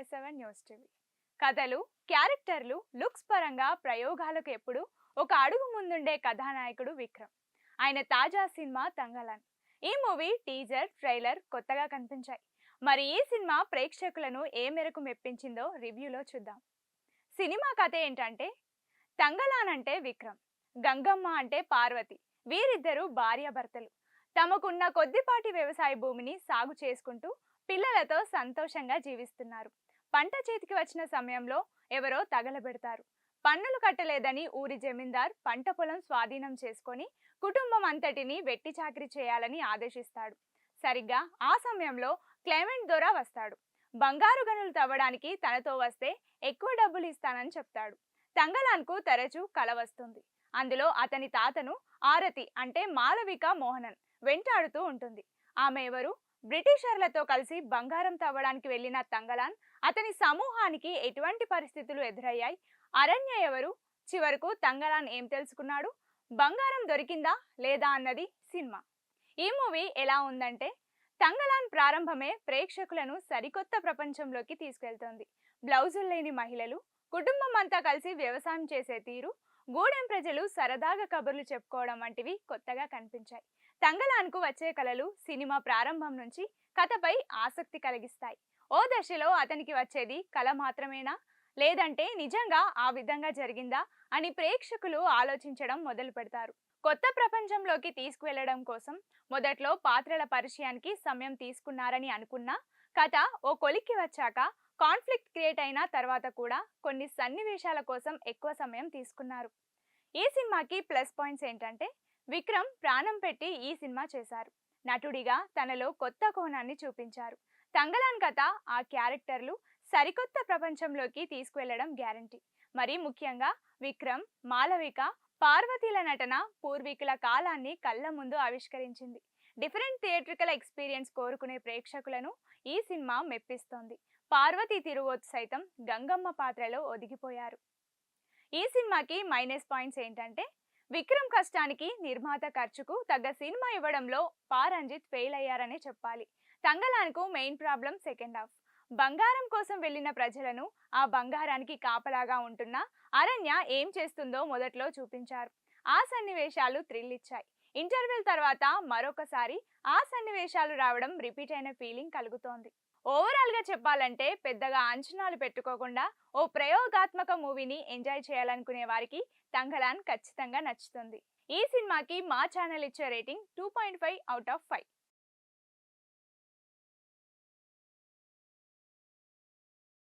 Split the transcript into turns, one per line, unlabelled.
24/7 news TV. కథలు, క్యారెక్టర్లు, looks పరంగా ప్రయోగాలకు ఎప్పుడు ఒక అడుగు ముందుండే కథానాయకుడు విక్రమ్. ఆయన తాజా సినిమా తంగలాన్. ఈ మూవీ టీజర్, ట్రైలర్ కొత్తగా కనిపించాయి. మరి ఈ సినిమా ప్రేక్షకులను ఏ మేరకు మెప్పించిందో రివ్యూలో చూద్దాం. సినిమా కథ ఏంటంటే, తంగలాన్ అంటే విక్రమ్, గంగమ్మ అంటే పార్వతి. వీరిద్దరూ భార్యాభర్తలు. తమకున్న కొద్దిపాటి వ్యవసాయ భూమిని సాగు చేసుకుంటూ పిల్లలతో సంతోషంగా జీవిస్తున్నారు. పంట చేతికి వచ్చిన సమయంలో ఎవరో తగలబెడతారు. పన్నులు కట్టలేదని ఊరి జమీందార్ పంట పొలం స్వాధీనం చేసుకొని కుటుంబం అంతటిని వెట్టి చాకిరీ చేయాలని ఆదేశిస్తాడు. సరిగ్గా ఆ సమయంలో క్లెమెంట్ దొర వస్తాడు. బంగారు గనులు తవ్వడానికి తనతో వస్తే ఎక్కువ డబ్బులు ఇస్తానని చెప్తాడు. తంగలాన్కు తరచూ కల వస్తుంది. అందులో అతని తాతను ఆరతి అంటే మాలవిక మోహనన్ వెంటాడుతూ ఉంటుంది. ఆమె ఎవరు? బ్రిటిషర్లతో కలిసి బంగారం తవ్వడానికి వెళ్లిన తంగలాన్, అతని సమూహానికి ఎటువంటి పరిస్థితులు ఎదురయ్యాయి? అరణ్య ఎవరు? చివరకు తంగలాన్ ఏం తెలుసుకున్నాడు? బంగారం దొరికిందా లేదా అన్నది సినిమా. ఈ మూవీ ఎలా ఉందంటే, తంగలాన్ ప్రారంభమే ప్రేక్షకులను సరికొత్త ప్రపంచంలోకి తీసుకెళ్తోంది. బ్లౌజులు లేని మహిళలు, కుటుంబం అంతా కలిసి వ్యవసాయం చేసే తీరు, గూడెం ప్రజలు సరదాగా కబుర్లు చెప్పుకోవడం వంటివి కొత్తగా కనిపించాయి. తంగలాన్కు వచ్చే కలలు సినిమా ప్రారంభం నుంచి కథపై ఆసక్తి కలిగిస్తాయి. ఓ దశలో అతనికి వచ్చేది కల మాత్రమేనా, లేదంటే నిజంగా ఆ విధంగా జరిగిందా అని ప్రేక్షకులు ఆలోచించడం మొదలు పెడతారు. కొత్త ప్రపంచంలోకి తీసుకువెళ్లడం కోసం మొదట్లో పాత్రల పరిచయానికి సమయం తీసుకున్నారని అనుకున్నా, కథ ఓ కొలిక్కి వచ్చాక కాన్ఫ్లిక్ట్ క్రియేట్ అయిన తర్వాత కూడా కొన్ని సన్నివేశాల కోసం ఎక్కువ సమయం తీసుకున్నారు. ఈ సినిమాకి ప్లస్ పాయింట్స్ ఏంటంటే, విక్రమ్ ప్రాణం పెట్టి ఈ సినిమా చేశారు. నటుడిగా తనలో కొత్త కోణాన్ని చూపించారు. తంగలాన్ కథ, ఆ క్యారెక్టర్లు సరికొత్త ప్రపంచంలోకి తీసుకువెళ్లడం గ్యారంటీ. మరీ ముఖ్యంగా విక్రమ్, మాలవిక, పార్వతీల నటన పూర్వీకుల కాలాన్ని కళ్ళ ముందు ఆవిష్కరించింది. డిఫరెంట్ థియేట్రికల్ ఎక్స్పీరియన్స్ కోరుకునే ప్రేక్షకులను ఈ సినిమా మెప్పిస్తోంది. పార్వతీ తిరువోత్ సైతం గంగమ్మ పాత్రలో ఒదిగిపోయారు. ఈ సినిమాకి మైనస్ పాయింట్స్ ఏంటంటే, విక్రమ్ కష్టానికి, నిర్మాత ఖర్చుకు తగ్గ సినిమా ఇవ్వడంలో రంజిత్ ఫెయిల్ అయ్యారనే చెప్పాలి. తంగలాన్కు మెయిన్ ప్రాబ్లం సెకండ్ హాఫ్. బంగారం కోసం వెళ్లిన ప్రజలను, ఆ బంగారానికి కాపలాగా ఉంటున్న అరణ్య ఏం చేస్తుందో మొదట్లో చూపించారు. ఆ సన్నివేశాలు థ్రిల్ ఇచ్చాయి. ఇంటర్వెల్ తర్వాత మరొకసారి ఆ సన్నివేశాలు రావడం రిపీట్ అయిన ఫీలింగ్ కలుగుతోంది. ఓవరాల్ గా చెప్పాలంటే, పెద్దగా అంచనాలు పెట్టుకోకుండా ఓ ప్రయోగాత్మక మూవీని ఎంజాయ్ చేయాలనుకునే వారికి తంగలాన్ ఖచ్చితంగా నచ్చుతుంది. ఈ సినిమాకి మా ఛానల్ ఇచ్చే రేటింగ్ 2.5/5.